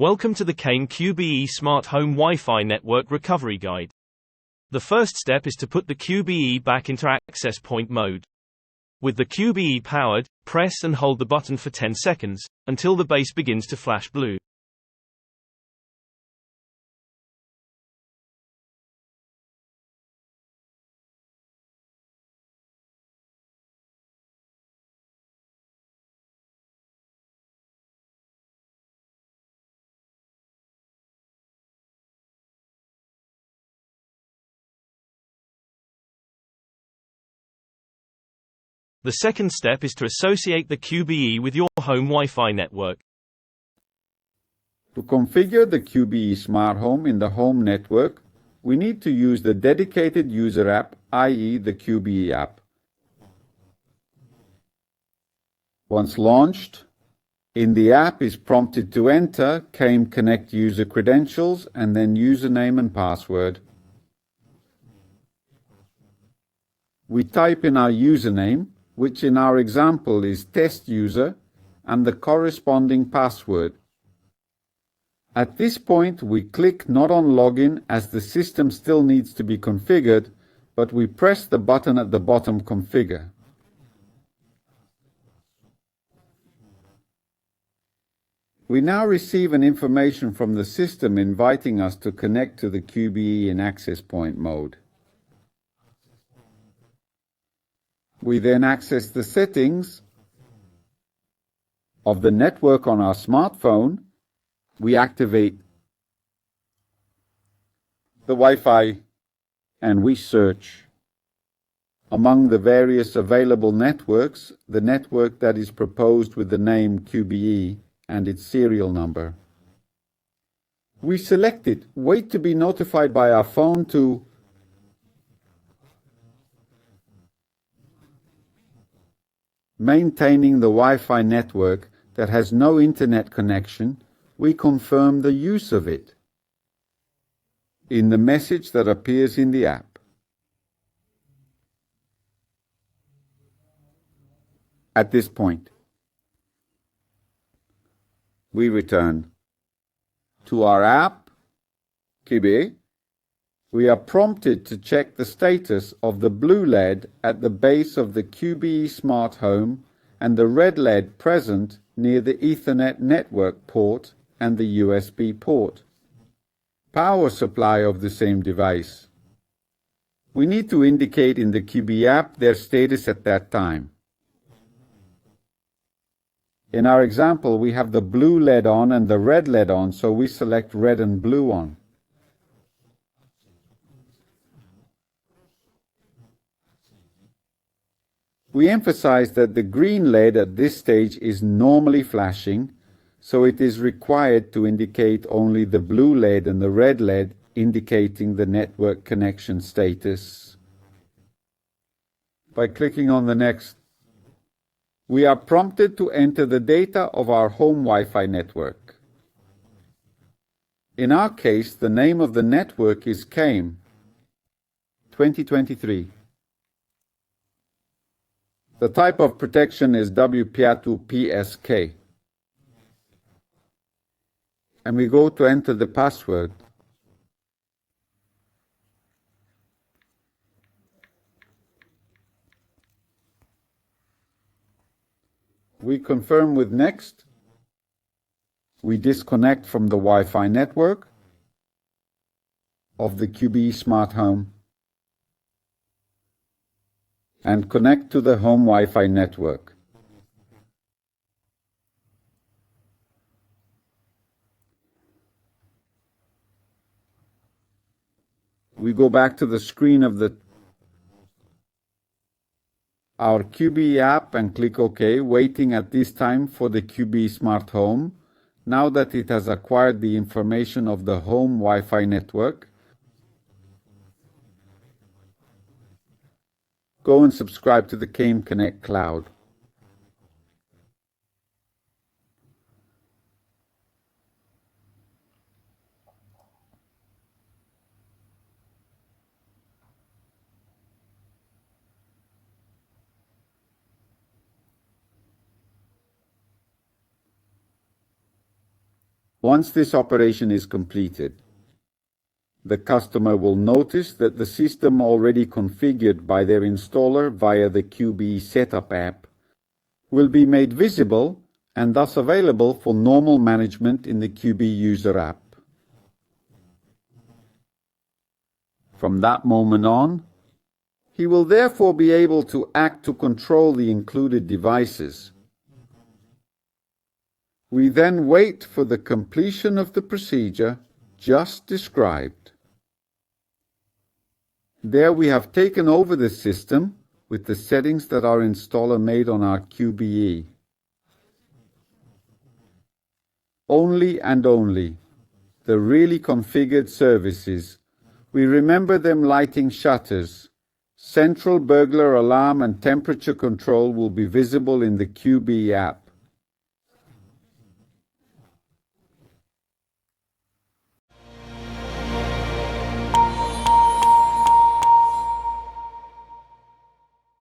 Welcome to the Kane QBE Smart Home Wi-Fi Network Recovery Guide. The first step is to put the QBE back into access point mode. With the QBE powered, press and hold the button for 10 seconds, until the base begins to flash blue. The second step is to associate the QBE with your home Wi-Fi network. To configure the QBE Smart Home in the home network, we need to use the dedicated user app, i.e. the QBE app. Once launched, in the app is prompted to enter Kane Connect user credentials and then username and password. We type in our username, which in our example is test user, and the corresponding password. At this point, we click not on login as the system still needs to be configured, but we press the button at the bottom configure. We now receive an information from the system inviting us to connect to the QBE in access point mode. We then access the settings of the network on our smartphone. We activate the Wi-Fi and we search among the various available networks the network that is proposed with the name QBE and its serial number. We select it, wait to be notified by our phone to maintaining the Wi-Fi network that has no internet connection. We confirm the use of it in the message that appears in the app. At this point, we return to our app, QBE. We are prompted to check the status of the blue LED at the base of the QBE Smart Home and the red LED present near the Ethernet network port and the USB port. Power supply of the same device. We need to indicate in the QBE app their status at that time. In our example, we have the blue LED on and the red LED on, so we select red and blue on. We emphasize that the green LED at this stage is normally flashing, so it is required to indicate only the blue LED and the red LED indicating the network connection status. By clicking on the next, we are prompted to enter the data of our home Wi-Fi network. In our case, the name of the network is Kane 2023. The type of protection is WPA2 PSK. And we go to enter the password. We confirm with next. We disconnect from the Wi-Fi network of the QBE Smart Home and connect to the home Wi-Fi network. We go back to the screen of our QBE app and click OK, waiting at this time for the QBE Smart Home. Now that it has acquired the information of the home Wi-Fi network, go and subscribe to the Kane Connect Cloud. Once this operation is completed, the customer will notice that the system already configured by their installer via the QBE Setup app will be made visible and thus available for normal management in the QBE User app. From that moment on, he will therefore be able to act to control the included devices. We then wait for the completion of the procedure just described. There we have taken over the system with the settings that our installer made on our QBE. Only and only the really configured services, we remember them lighting shutters, central burglar alarm and temperature control will be visible in the QBE app.